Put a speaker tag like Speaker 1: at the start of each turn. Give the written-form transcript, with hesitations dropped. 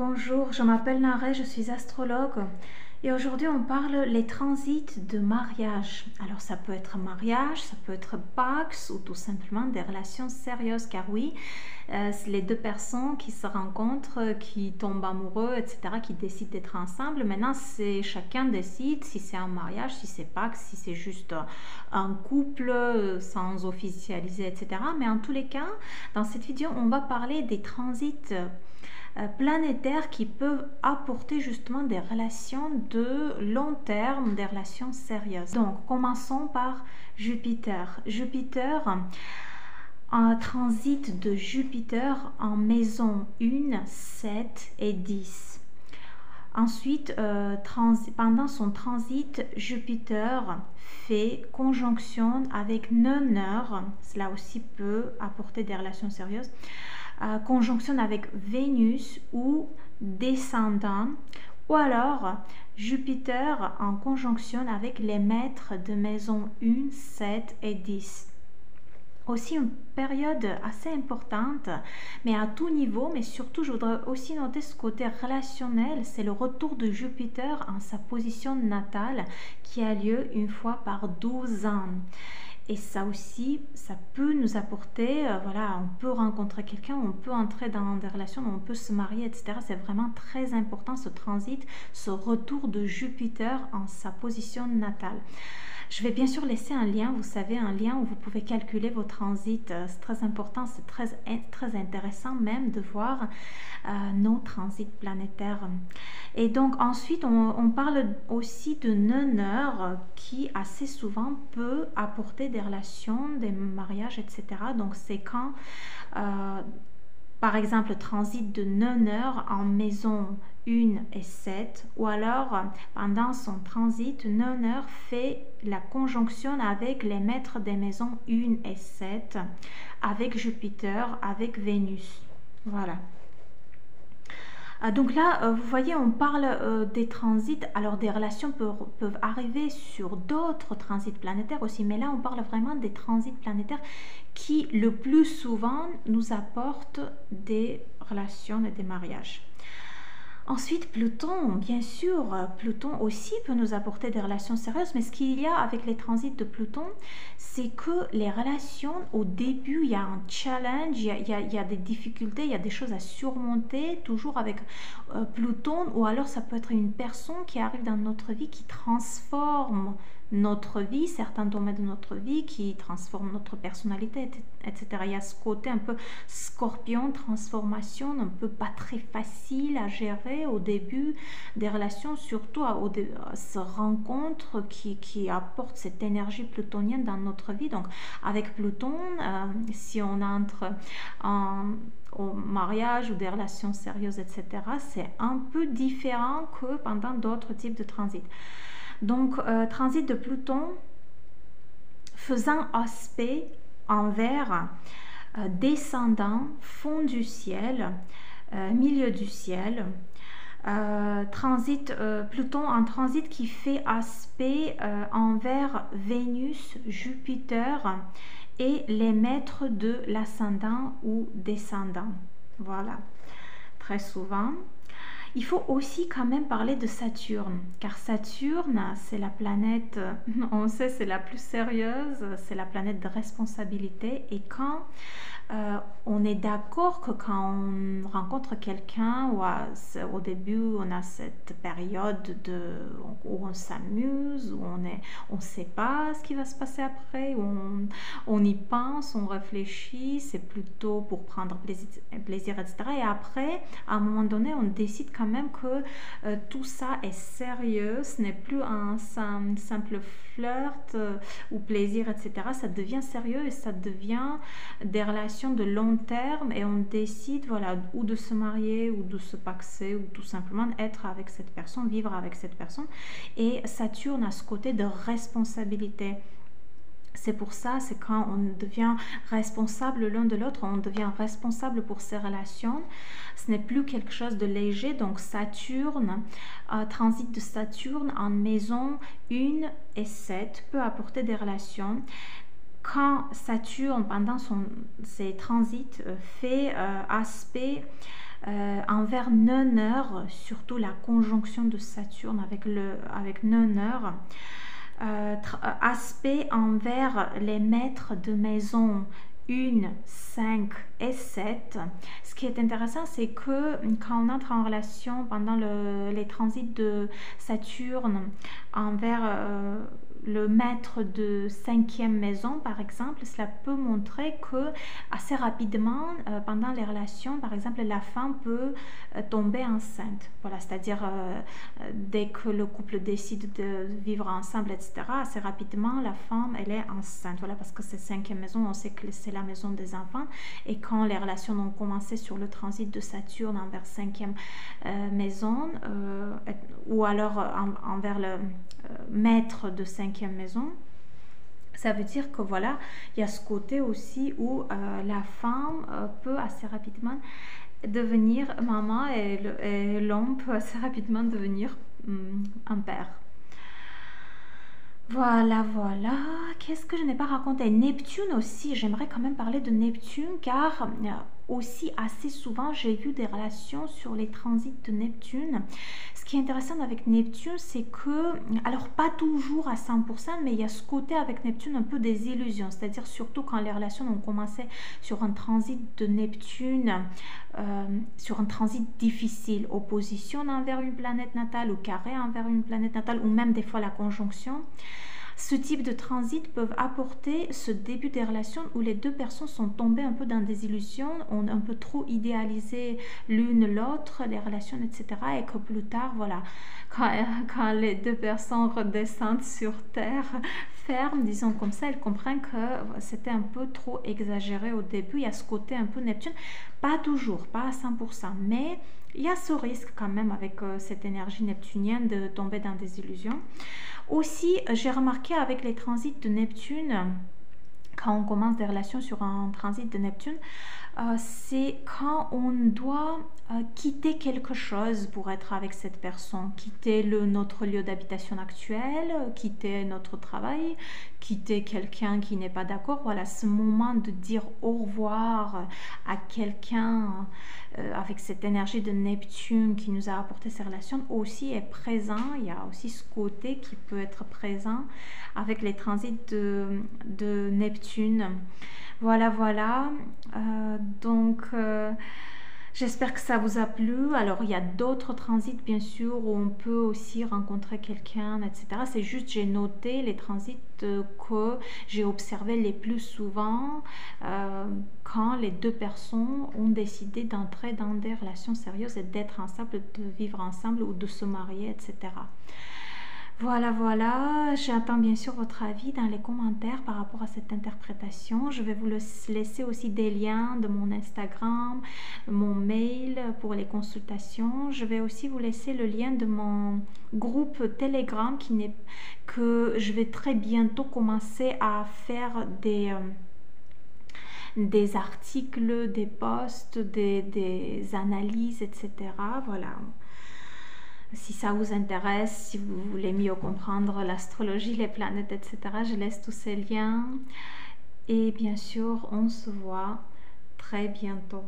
Speaker 1: Bonjour, je m'appelle Naré, je suis astrologue et aujourd'hui on parle les transits de mariage. Alors ça peut être mariage, ça peut être Pax ou tout simplement des relations sérieuses car oui, c'est les deux personnes qui se rencontrent, qui tombent amoureux, etc., qui décident d'être ensemble. Maintenant, c'est chacun décide si c'est un mariage, si c'est Pax, si c'est juste un couple sans officialiser, etc. Mais en tous les cas, dans cette vidéo, on va parler des transits planétaires qui peuvent apporter justement des relations de long terme, des relations sérieuses. Donc, commençons par Jupiter. Jupiter, un transit de Jupiter en maison 1, 7 et 10. Ensuite, pendant son transit, Jupiter fait conjonction avec Neuner, cela aussi peut apporter des relations sérieuses, conjonction avec Vénus ou descendant, ou alors Jupiter en conjonction avec les maîtres de maison 1, 7 et 10. Aussi une période assez importante, mais à tout niveau, mais surtout je voudrais aussi noter ce côté relationnel, c'est le retour de Jupiter en sa position natale qui a lieu une fois par 12 ans. Et ça aussi, ça peut nous apporter, voilà, on peut rencontrer quelqu'un, on peut entrer dans des relations, on peut se marier, etc. C'est vraiment très important ce transit, ce retour de Jupiter en sa position natale. Je vais bien sûr laisser un lien, vous savez, un lien où vous pouvez calculer vos transits. C'est très important, c'est très intéressant même de voir nos transits planétaires. Et donc ensuite, on parle aussi de Neuner qui assez souvent peut apporter des relations, des mariages, etc. Donc c'est quand, par exemple, transit de Neuner en maison 1 et 7, ou alors pendant son transit, Neuner fait la conjonction avec les maîtres des maisons 1 et 7, avec Jupiter, avec Vénus. Voilà. Donc là, vous voyez, on parle des transits. Alors, des relations peuvent arriver sur d'autres transits planétaires aussi, mais là, on parle vraiment des transits planétaires qui, le plus souvent, nous apportent des relations et des mariages. Ensuite, Pluton, bien sûr, Pluton aussi peut nous apporter des relations sérieuses, mais ce qu'il y a avec les transits de Pluton, c'est que les relations, au début, il y a un challenge, il y a des difficultés, il y a des choses à surmonter, toujours avec Pluton, ou alors ça peut être une personne qui arrive dans notre vie, qui transforme notre vie, certains domaines de notre vie, qui transforment notre personnalité, etc. Il y a ce côté un peu scorpion, transformation, un peu pas très facile à gérer au début des relations, surtout à se rencontre qui apporte cette énergie plutonienne dans notre vie. Donc avec Pluton, si on entre au mariage ou des relations sérieuses, etc., c'est un peu différent que pendant d'autres types de transits. Donc, transit de Pluton faisant aspect envers descendant, fond du ciel, milieu du ciel. Pluton en transit qui fait aspect envers Vénus, Jupiter et les maîtres de l'ascendant ou descendant. Voilà, très souvent. Il faut aussi quand même parler de Saturne, car Saturne, c'est la planète, on sait, c'est la plus sérieuse, c'est la planète de responsabilité. Et quand on est d'accord que quand on rencontre quelqu'un, au début on a cette période où on s'amuse, où on ne sait pas ce qui va se passer après, où on y pense, on réfléchit, c'est plutôt pour prendre plaisir, etc. Et après, à un moment donné, on décide quand même que tout ça est sérieux, ce n'est plus un simple flirt ou plaisir, etc. Ça devient sérieux et ça devient des relations de long terme et on décide, voilà, ou de se marier ou de se paxer ou tout simplement être avec cette personne, vivre avec cette personne. Et Saturne a ce côté de responsabilité. C'est pour ça, c'est quand on devient responsable l'un de l'autre, on devient responsable pour ses relations. Ce n'est plus quelque chose de léger. Donc Saturne, transit de Saturne en maison 1 et 7 peut apporter des relations. Quand Saturne, pendant ses transits, fait aspect envers Neuneur, surtout la conjonction de Saturne avec Neuneur. Aspect envers les maîtres de maison 1, 5 et 7. Ce qui est intéressant, c'est que quand on entre en relation pendant les transits de Saturne envers le maître de 5e maison, par exemple, cela peut montrer que assez rapidement, pendant les relations, par exemple, la femme peut tomber enceinte. Voilà, c'est-à-dire dès que le couple décide de vivre ensemble, etc., assez rapidement, la femme, elle est enceinte. Voilà, parce que c'est 5e maison, on sait que c'est la maison des enfants. Et quand les relations ont commencé sur le transit de Saturne envers 5e maison, ou alors envers le maître de 5e maison, ça veut dire que voilà, il y a ce côté aussi où la femme peut assez rapidement devenir maman et l'homme peut assez rapidement devenir un père. Voilà, voilà. Qu'est-ce que je n'ai pas raconté? Neptune aussi, j'aimerais quand même parler de Neptune car aussi assez souvent j'ai vu des relations sur les transits de Neptune. Ce qui est intéressant avec Neptune, c'est que, alors pas toujours à 100%, mais il y a ce côté avec Neptune un peu des illusions, c'est-à-dire surtout quand les relations ont commencé sur un transit de Neptune, sur un transit difficile, opposition envers une planète natale ou carré envers une planète natale ou même des fois la conjonction. Ce type de transit peuvent apporter ce début des relations où les deux personnes sont tombées un peu dans des illusions, ont un peu trop idéalisé l'une l'autre, les relations, etc. Et que plus tard, voilà, quand les deux personnes redescendent sur Terre ferme, disons comme ça, elles comprennent que c'était un peu trop exagéré au début. Il y a ce côté un peu Neptune, pas toujours, pas à 100%, mais il y a ce risque quand même avec cette énergie neptunienne de tomber dans des illusions. Aussi, j'ai remarqué avec les transits de Neptune, quand on commence des relations sur un transit de Neptune, c'est quand on doit quitter quelque chose pour être avec cette personne, quitter notre lieu d'habitation actuel, quitter notre travail, quitter quelqu'un qui n'est pas d'accord. Voilà, ce moment de dire au revoir à quelqu'un avec cette énergie de Neptune qui nous a apporté ces relations aussi est présent. Il y a aussi ce côté qui peut être présent avec les transits de Neptune. Voilà, voilà. J'espère que ça vous a plu. Alors, il y a d'autres transits, bien sûr, où on peut aussi rencontrer quelqu'un, etc. C'est juste, j'ai noté les transits que j'ai observés les plus souvent quand les deux personnes ont décidé d'entrer dans des relations sérieuses et d'être ensemble, de vivre ensemble ou de se marier, etc. Voilà, voilà, j'attends bien sûr votre avis dans les commentaires par rapport à cette interprétation. Je vais vous laisser aussi des liens de mon Instagram, mon mail pour les consultations. Je vais aussi vous laisser le lien de mon groupe Telegram que je vais très bientôt commencer à faire des articles, des posts, des analyses, etc. Voilà. Si ça vous intéresse, si vous voulez mieux comprendre l'astrologie, les planètes, etc., je laisse tous ces liens. Et bien sûr, on se voit très bientôt.